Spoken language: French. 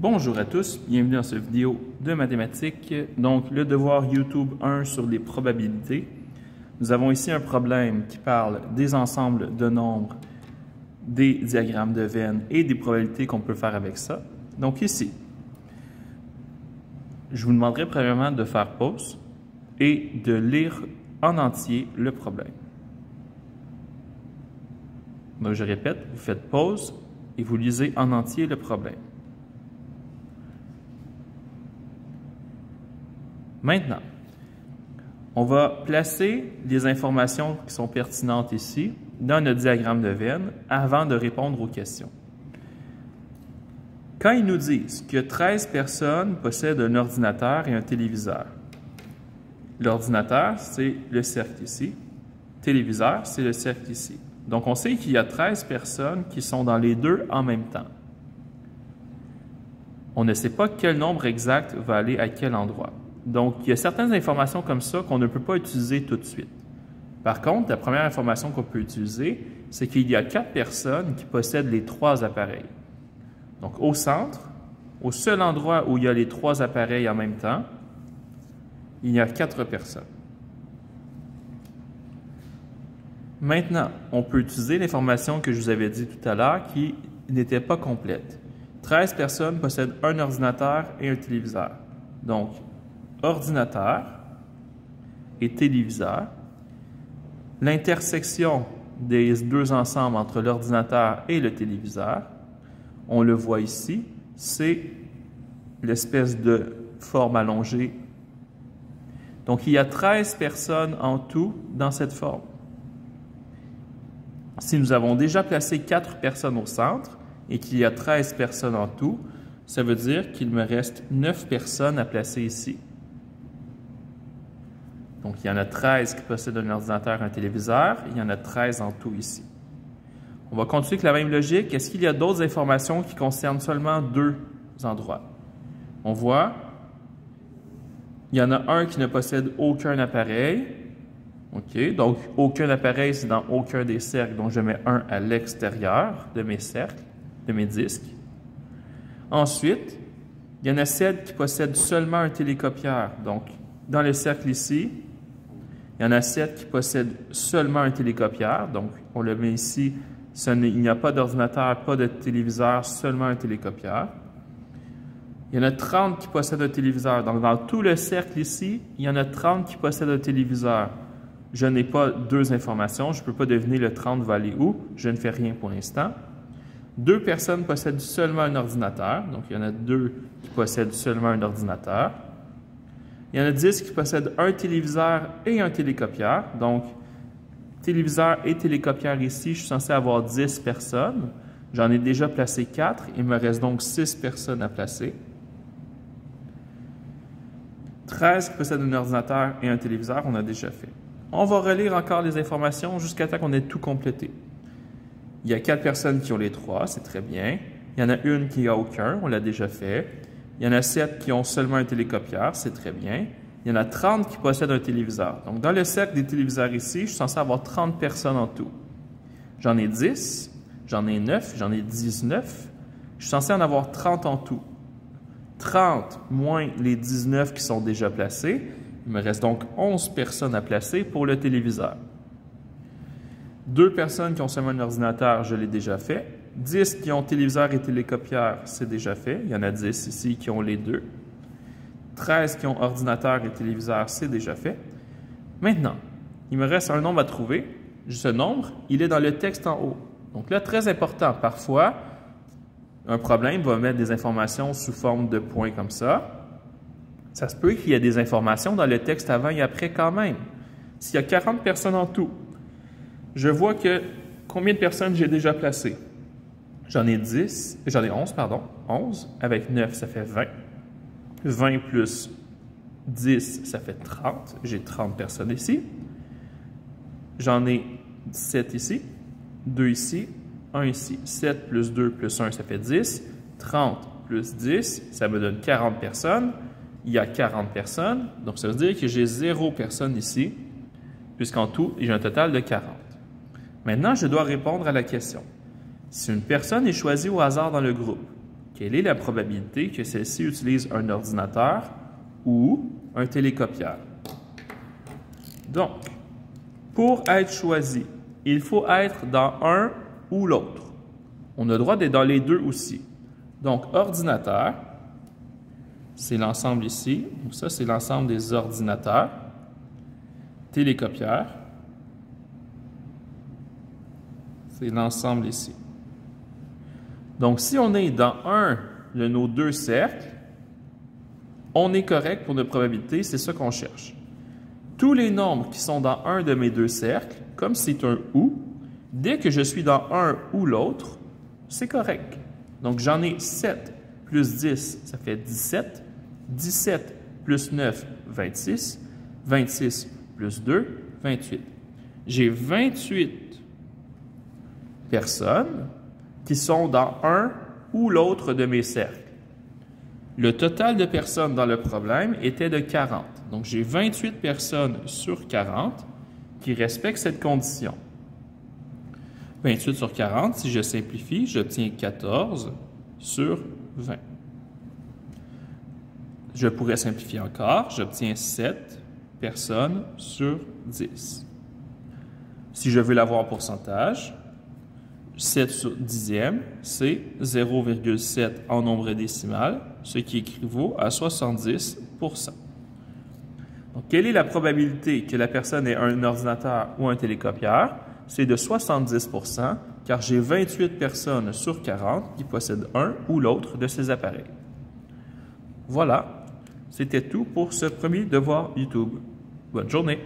Bonjour à tous, bienvenue dans cette vidéo de mathématiques. Donc, le devoir YouTube 1 sur les probabilités. Nous avons ici un problème qui parle des ensembles de nombres, des diagrammes de Venn et des probabilités qu'on peut faire avec ça. Donc ici, je vous demanderai premièrement de faire pause et de lire en entier le problème. Donc je répète, vous faites pause et vous lisez en entier le problème. Maintenant, on va placer les informations qui sont pertinentes ici dans notre diagramme de Venn avant de répondre aux questions. Quand ils nous disent que 13 personnes possèdent un ordinateur et un téléviseur, l'ordinateur, c'est le cercle ici, téléviseur, c'est le cercle ici. Donc, on sait qu'il y a 13 personnes qui sont dans les deux en même temps. On ne sait pas quel nombre exact va aller à quel endroit. Donc, il y a certaines informations comme ça qu'on ne peut pas utiliser tout de suite. Par contre, la première information qu'on peut utiliser, c'est qu'il y a 4 personnes qui possèdent les 3 appareils. Donc, au centre, au seul endroit où il y a les 3 appareils en même temps, il y a 4 personnes. Maintenant, on peut utiliser l'information que je vous avais dit tout à l'heure qui n'était pas complète. 13 personnes possèdent un ordinateur et un téléviseur. Donc, ordinateur et téléviseur. L'intersection des deux ensembles entre l'ordinateur et le téléviseur, on le voit ici, c'est l'espèce de forme allongée. Donc, il y a 13 personnes en tout dans cette forme. Si nous avons déjà placé 4 personnes au centre et qu'il y a 13 personnes en tout, ça veut dire qu'il me reste 9 personnes à placer ici. Donc, il y en a 13 qui possèdent un ordinateur et un téléviseur. Il y en a 13 en tout ici. On va continuer avec la même logique. Est-ce qu'il y a d'autres informations qui concernent seulement 2 endroits? On voit, il y en a un qui ne possède aucun appareil. OK, donc aucun appareil, c'est dans aucun des cercles. Donc, je mets un à l'extérieur de mes cercles, de mes disques. Ensuite, il y en a 7 qui possèdent seulement un télécopieur. Donc, dans le cercle ici, il y en a 7 qui possèdent seulement un télécopieur. Donc, on le met ici. Il n'y a pas d'ordinateur, pas de téléviseur, seulement un télécopieur. Il y en a 30 qui possèdent un téléviseur. Donc, dans tout le cercle ici, il y en a 30 qui possèdent un téléviseur. Je n'ai pas 2 informations. Je ne peux pas deviner le 30 va aller où. Je ne fais rien pour l'instant. 2 personnes possèdent seulement un ordinateur. Donc, il y en a 2 qui possèdent seulement un ordinateur. Il y en a 10 qui possèdent un téléviseur et un télécopieur. Donc, téléviseur et télécopieur ici, je suis censé avoir 10 personnes. J'en ai déjà placé 4. Il me reste donc 6 personnes à placer. 13 qui possèdent un ordinateur et un téléviseur, on a déjà fait. On va relire encore les informations jusqu'à temps qu'on ait tout complété. Il y a 4 personnes qui ont les 3, c'est très bien. Il y en a une qui n'a aucun, on l'a déjà fait. Il y en a 7 qui ont seulement un télécopieur, c'est très bien. Il y en a 30 qui possèdent un téléviseur. Donc, dans le cercle des téléviseurs ici, je suis censé avoir 30 personnes en tout. J'en ai 10, j'en ai 9, j'en ai 19. Je suis censé en avoir 30 en tout. 30 moins les 19 qui sont déjà placés. Il me reste donc 11 personnes à placer pour le téléviseur. 2 personnes qui ont seulement un ordinateur, je l'ai déjà fait. 10 qui ont téléviseur et télécopieur, c'est déjà fait. Il y en a 10 ici qui ont les 2. 13 qui ont ordinateur et téléviseur, c'est déjà fait. Maintenant, il me reste un nombre à trouver. Ce nombre, il est dans le texte en haut. Donc là, très important, parfois, un problème va mettre des informations sous forme de points comme ça. Ça se peut qu'il y ait des informations dans le texte avant et après quand même. S'il y a 40 personnes en tout, je vois que combien de personnes j'ai déjà placées? J'en ai 11, pardon. 11. Avec 9, ça fait 20. 20 plus 10, ça fait 30. J'ai 30 personnes ici. J'en ai 7 ici. 2 ici. 1 ici. 7 plus 2 plus 1, ça fait 10. 30 plus 10, ça me donne 40 personnes. Il y a 40 personnes. Donc, ça veut dire que j'ai 0 personnes ici, puisqu'en tout, j'ai un total de 40. Maintenant, je dois répondre à la question. Si une personne est choisie au hasard dans le groupe, Quelle est la probabilité que celle-ci utilise un ordinateur ou un télécopieur? Donc, pour être choisi, il faut être dans un ou l'autre. On a le droit d'être dans les deux aussi. Donc, ordinateur, c'est l'ensemble ici. Donc, ça, c'est l'ensemble des ordinateurs. Télécopieur, c'est l'ensemble ici. Donc, si on est dans un de nos deux cercles, on est correct pour notre probabilité, c'est ça qu'on cherche. Tous les nombres qui sont dans un de mes deux cercles, comme c'est un « ou », dès que je suis dans un ou l'autre, c'est correct. Donc, j'en ai 7 plus 10, ça fait 17. 17 plus 9, 26. 26 plus 2, 28. J'ai 28 personnes qui sont dans un ou l'autre de mes cercles. Le total de personnes dans le problème était de 40. Donc, j'ai 28 personnes sur 40 qui respectent cette condition. 28 sur 40, si je simplifie, j'obtiens 14 sur 20. Je pourrais simplifier encore, j'obtiens 7 personnes sur 10. Si je veux l'avoir en pourcentage, 7 sur 10e, c'est 0,7 en nombre décimal, ce qui équivaut à 70 %. Donc, quelle est la probabilité que la personne ait un ordinateur ou un télécopieur? C'est de 70 %, car j'ai 28 personnes sur 40 qui possèdent un ou l'autre de ces appareils. Voilà, c'était tout pour ce premier devoir YouTube. Bonne journée!